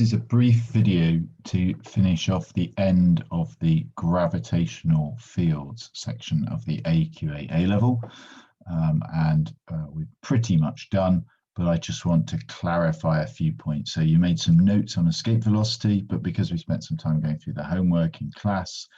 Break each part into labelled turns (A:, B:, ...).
A: this is a brief video to finish off the end of the gravitational fields section of the AQA A-level. We're pretty much done, but I just want to clarify a few points. So you made some notes on escape velocity, but because we spent some time going through the homework in class,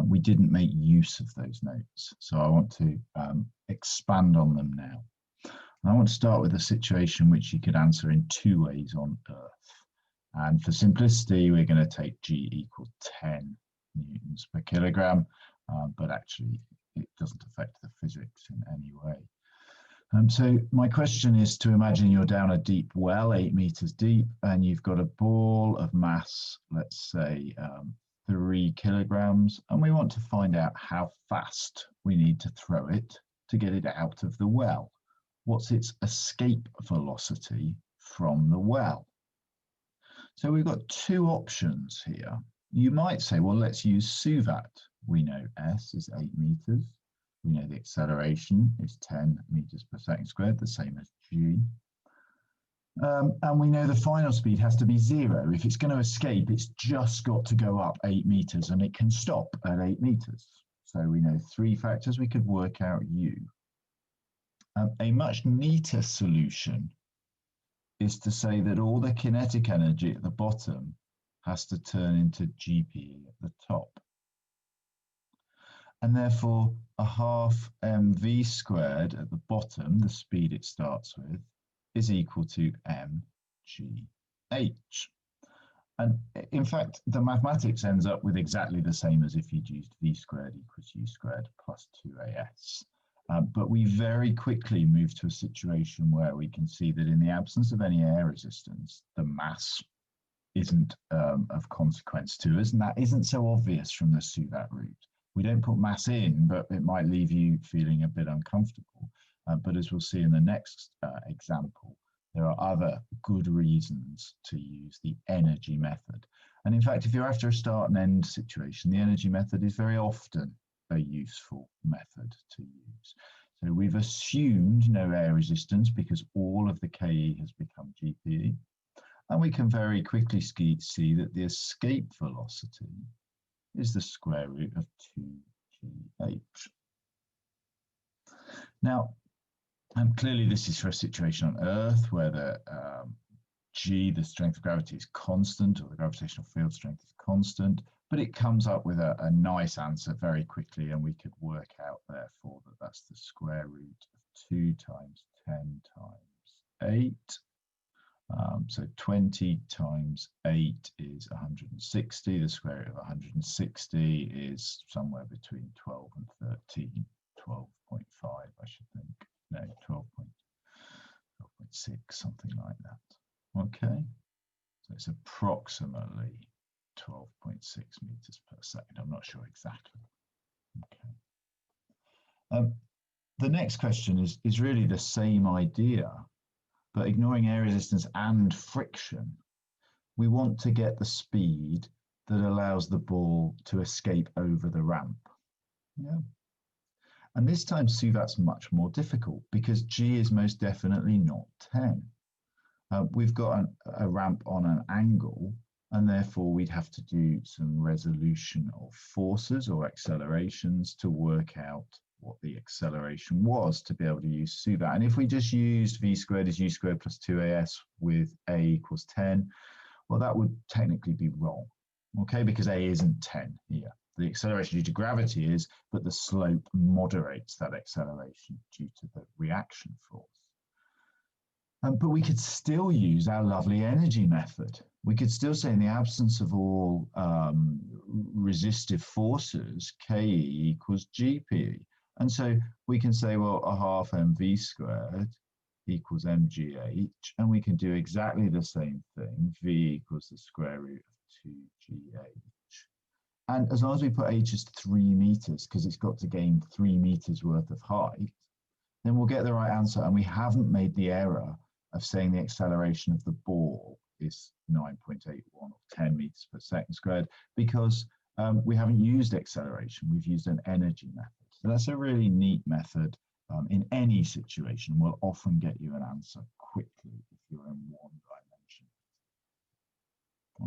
A: we didn't make use of those notes. So I want to expand on them now. And I want to start with a situation which you could answer in two ways on Earth. And for simplicity, we're going to take G equal 10 newtons per kilogram, but actually it doesn't affect the physics in any way. So my question is to imagine you're down a deep well, 8 meters deep, and you've got a ball of mass, let's say 3 kilograms, and we want to find out how fast we need to throw it to get it out of the well. What's its escape velocity from the well? So we've got two options here. You might say, well, let's use SUVAT. We know S is 8 meters. We know the acceleration is 10 meters per second squared, the same as G. And we know the final speed has to be 0. If it's going to escape, it's just got to go up 8 meters and it can stop at 8 meters. So we know 3 factors, we could work out U. A much neater solution is to say that all the kinetic energy at the bottom has to turn into GPE at the top. And therefore, a half mv squared at the bottom, the speed it starts with, is equal to mgh. And in fact, the mathematics ends up with exactly the same as if you'd used v squared equals u squared plus 2as. But we very quickly move to a situation where we can see that in the absence of any air resistance, the mass isn't of consequence to us, and that isn't so obvious from the SUVAT route. We don't put mass in, but it might leave you feeling a bit uncomfortable. But as we'll see in the next example, there are other good reasons to use the energy method. And in fact, if you're after a start and end situation, the energy method is very often a useful method to use. So we've assumed no air resistance because all of the KE has become GPE. And we can very quickly see that the escape velocity is the square root of 2gh. Now, clearly this is for a situation on Earth where the G, the strength of gravity, is constant, or the gravitational field strength is constant, but it comes up with a nice answer very quickly, and we could work out therefore that that's the square root of 2 times 10 times 8. So 20 times 8 is 160. The square root of 160 is somewhere between 12 and 13, 12.5, I should think. No, 12.6, something like that. Okay, so it's approximately 12.6 meters per second. I'm not sure exactly. Okay. The next question is really the same idea, but ignoring air resistance and friction, we want to get the speed that allows the ball to escape over the ramp. Yeah. And this time SUVAT's much more difficult because G is most definitely not 10. We've got a ramp on an angle, and therefore we'd have to do some resolution of forces or accelerations to work out what the acceleration was to be able to use SUVAT. And if we just used v squared is u squared plus 2as with a equals 10, well, that would technically be wrong, okay, because a isn't 10 here. The acceleration due to gravity is, but the slope moderates that acceleration due to the reaction force. But we could still use our lovely energy method. We could still say in the absence of all resistive forces, KE equals GPE. And so we can say, well, a half mv squared equals mgh, and we can do exactly the same thing. V equals the square root of 2gh. And as long as we put h as 3 meters, because it's got to gain 3 meters worth of height, then we'll get the right answer. And we haven't made the error of saying the acceleration of the ball is 9.81 or 10 meters per second squared, because we haven't used acceleration, we've used an energy method. So that's a really neat method in any situation. Will often get you an answer quickly if you're in one dimension.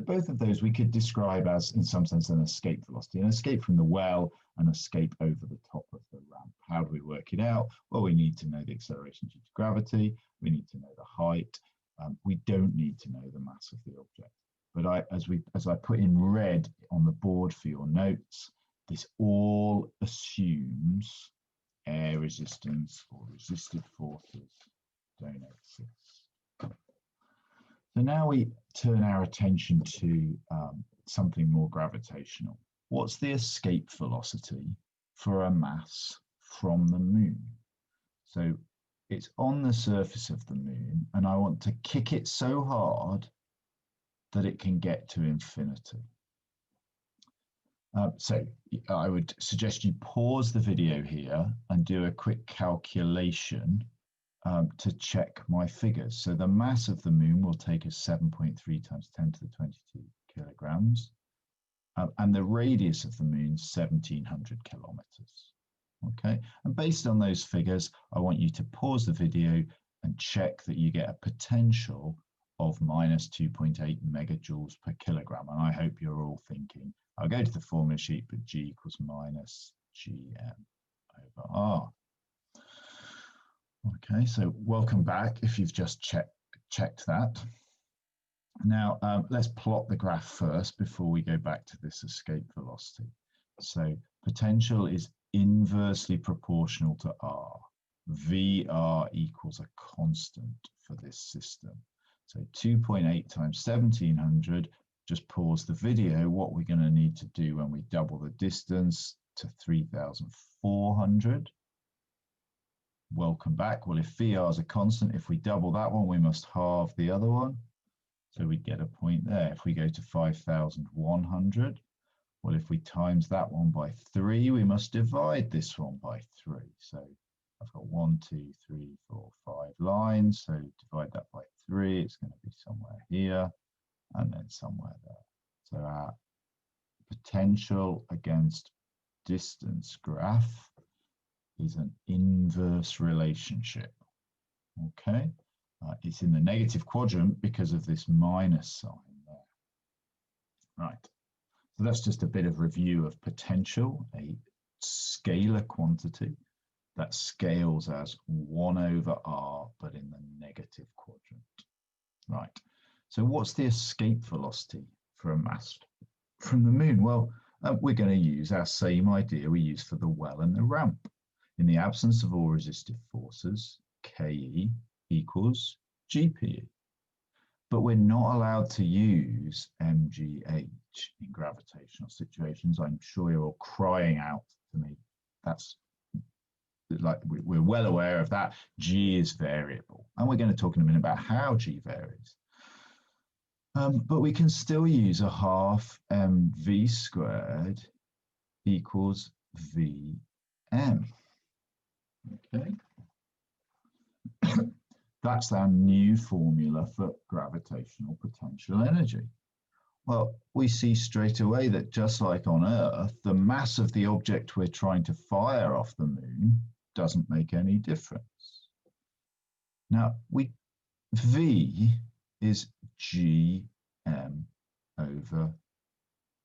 A: both of those we could describe as, in some sense, an escape velocity, an escape from the well, an escape over the top of the ramp. How do we work it out? Well, we need to know the acceleration due to gravity. We need to know the height. We don't need to know the mass of the object. But as I put in red on the board for your notes, this all assumes air resistance or resistive forces don't exist. So now we turn our attention to something more gravitational. What's the escape velocity for a mass from the moon? So it's on the surface of the moon, and I want to kick it so hard that it can get to infinity. So I would suggest you pause the video here and do a quick calculation to check my figures. So the mass of the moon will take us 7.3 times 10 to the 22 kilograms. And the radius of the moon, 1,700 kilometers. Okay, and based on those figures, I want you to pause the video and check that you get a potential of minus 2.8 megajoules per kilogram. And I hope you're all thinking, I'll go to the formula sheet, but G equals minus GM over R. Okay, so welcome back if you've just checked that. Now, let's plot the graph first before we go back to this escape velocity. So potential is inversely proportional to R. VR equals a constant for this system. So 2.8 times 1,700, just pause the video. What we're going to need to do when we double the distance to 3,400. Welcome back. Well, if VR is a constant, if we double that one, we must halve the other one. So we get a point there. If we go to 5,100, well, if we times that one by 3, we must divide this one by 3. So I've got 1, 2, 3, 4, 5 lines. So divide that by 3, it's going to be somewhere here and then somewhere there. So our potential against distance graph is an inverse relationship. Okay. It's in the negative quadrant because of this minus sign there. Right, so that's just a bit of review of potential, a scalar quantity that scales as 1 over R, but in the negative quadrant. Right, so what's the escape velocity for a mass from the moon? Well, we're going to use our same idea we used for the well and the ramp. In the absence of all resistive forces, KE equals GPE. But we're not allowed to use MGH in gravitational situations. I'm sure you're all crying out to me. That's like, we're well aware of that. G is variable. And we're going to talk in a minute about how G varies. But we can still use a half mv squared equals Vm. Okay. That's our new formula for gravitational potential energy. Well, we see straight away that just like on Earth, the mass of the object we're trying to fire off the moon doesn't make any difference. Now, V is Gm over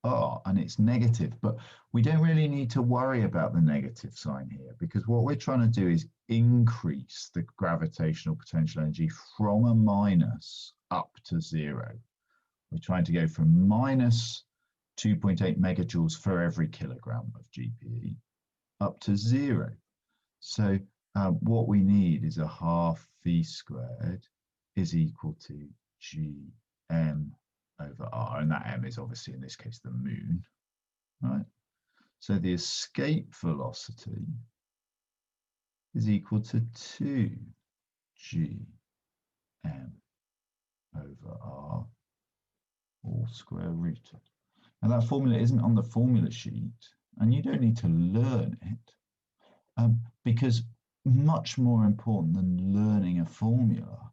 A: R, and it's negative, but we don't really need to worry about the negative sign here, because what we're trying to do is increase the gravitational potential energy from a minus up to 0. We're trying to go from minus 2.8 megajoules for every kilogram of GPE up to 0. So what we need is a half V squared is equal to Gm over R, and that M is obviously in this case the moon, right? So the escape velocity is equal to 2Gm over R, all square rooted. Now that formula isn't on the formula sheet, and you don't need to learn it, because much more important than learning a formula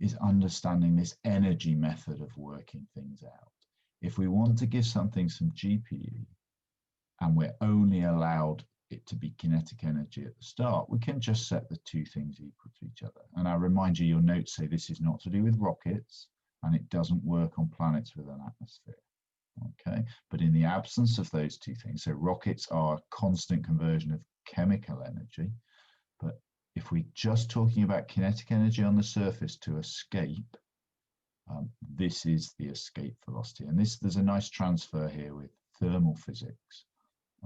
A: is understanding this energy method of working things out. If we want to give something some GPE, and we're only allowed it to be kinetic energy at the start, we can just set the two things equal to each other. And I remind you, your notes say this is not to do with rockets, and it doesn't work on planets with an atmosphere. Okay, but in the absence of those two things, so rockets are a constant conversion of chemical energy, but if we're just talking about kinetic energy on the surface to escape, this is the escape velocity. And there's a nice transfer here with thermal physics.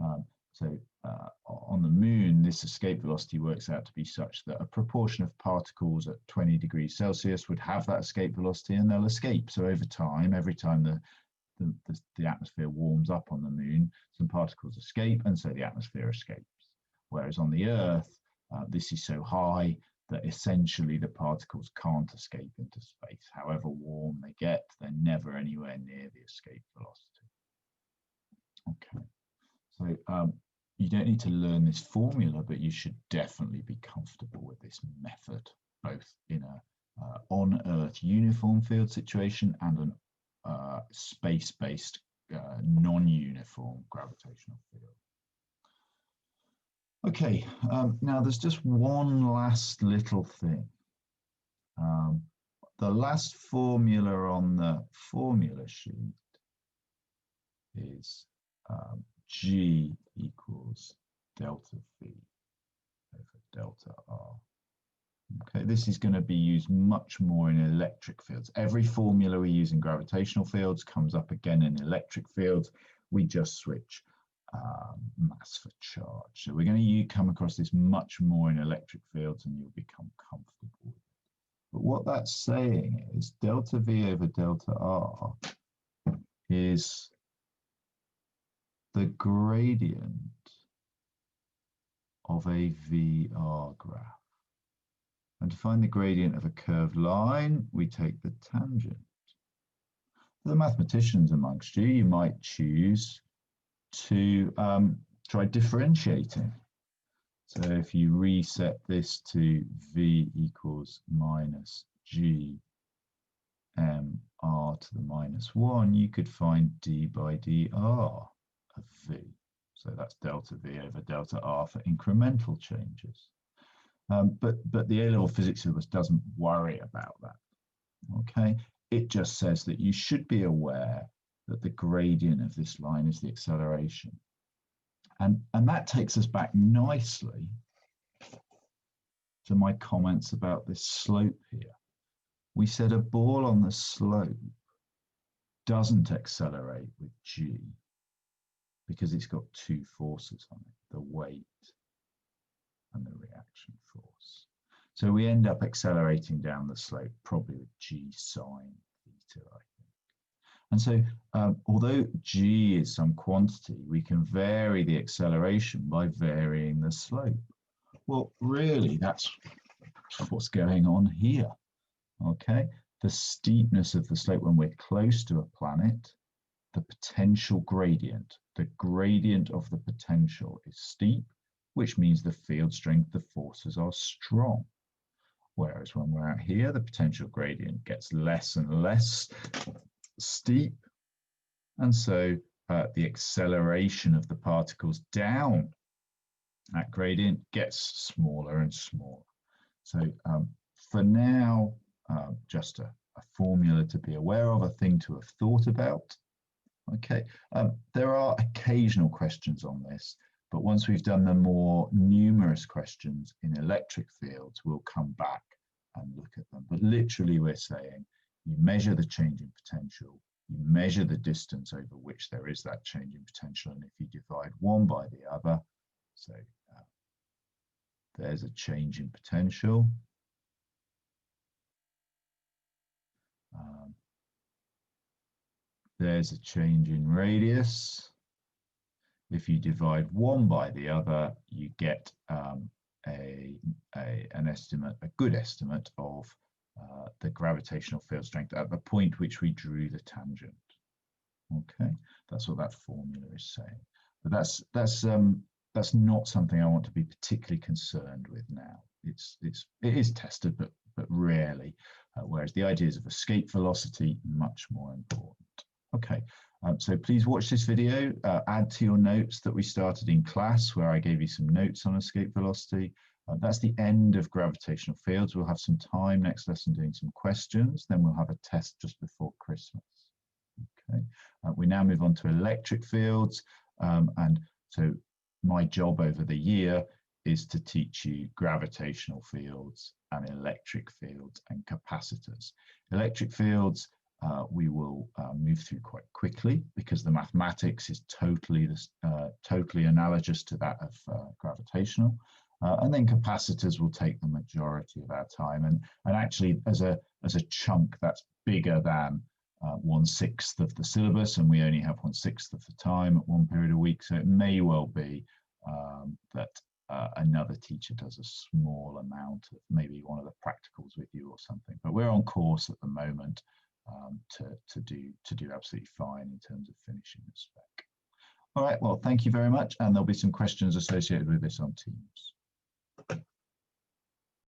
A: On the moon, this escape velocity works out to be such that a proportion of particles at 20 degrees Celsius would have that escape velocity and they'll escape. So over time, every time the atmosphere warms up on the moon, some particles escape, and so the atmosphere escapes. Whereas on the Earth, this is so high that essentially the particles can't escape into space. However warm they get, they're never anywhere near the escape velocity. Okay, so you don't need to learn this formula, but you should definitely be comfortable with this method, both in a on-Earth uniform field situation and an space-based non-uniform gravitational field. Okay, now there's just one last little thing. The last formula on the formula sheet is G equals delta V over delta R. Okay, this is going to be used much more in electric fields. Every formula we use in gravitational fields comes up again in electric fields. We just switch mass for charge. So we're going to come across this much more in electric fields and you'll become comfortable with it. But what that's saying is delta V over delta R is the gradient of a VR graph. And to find the gradient of a curved line, we take the tangent. For the mathematicians amongst you, you might choose to try differentiating. So if you reset this to V equals minus G m r to the minus 1, you could find d by dr of V. So that's delta V over delta R for incremental changes. But the A-level physics syllabus doesn't worry about that, okay? It just says that you should be aware that the gradient of this line is the acceleration. And that takes us back nicely to my comments about this slope here. We said a ball on the slope doesn't accelerate with G because it's got two forces on it, the weight and the reaction force. So we end up accelerating down the slope, probably with G sine theta, I think. And so although G is some quantity, we can vary the acceleration by varying the slope. Well, really, that's what's going on here, okay? The steepness of the slope when we're close to a planet, the potential gradient, the gradient of the potential is steep, which means the field strength, the forces are strong. Whereas when we're out here, the potential gradient gets less and less steep. And so the acceleration of the particles down that gradient gets smaller and smaller. So for now, just a formula to be aware of, a thing to have thought about. Okay, there are occasional questions on this, but once we've done the more numerous questions in electric fields, we'll come back and look at them. But literally we're saying you measure the change in potential, you measure the distance over which there is that change in potential, and if you divide one by the other, so there's a change in potential. There's a change in radius. If you divide one by the other, you get an estimate, a good estimate of the gravitational field strength at the point which we drew the tangent. Okay, that's what that formula is saying. But that's not something I want to be particularly concerned with now. It is tested, but rarely. Whereas the ideas of escape velocity much more important. Okay, so please watch this video, add to your notes that we started in class where I gave you some notes on escape velocity, That's the end of gravitational fields. We'll have some time next lesson doing some questions, then we'll have a test just before Christmas. Okay, we now move on to electric fields, and so my job over the year is to teach you gravitational fields and electric fields and capacitors. Electric fields we will move through quite quickly because the mathematics is totally analogous to that of gravitational. And then capacitors will take the majority of our time, and actually as a chunk that's bigger than 1/6 of the syllabus, and we only have 1/6 of the time at one period a week. So it may well be that another teacher does a small amount of maybe one of the practicals with you or something. But we're on course at the moment to do absolutely fine in terms of finishing the spec. All right. Well, thank you very much, and there'll be some questions associated with this on Teams.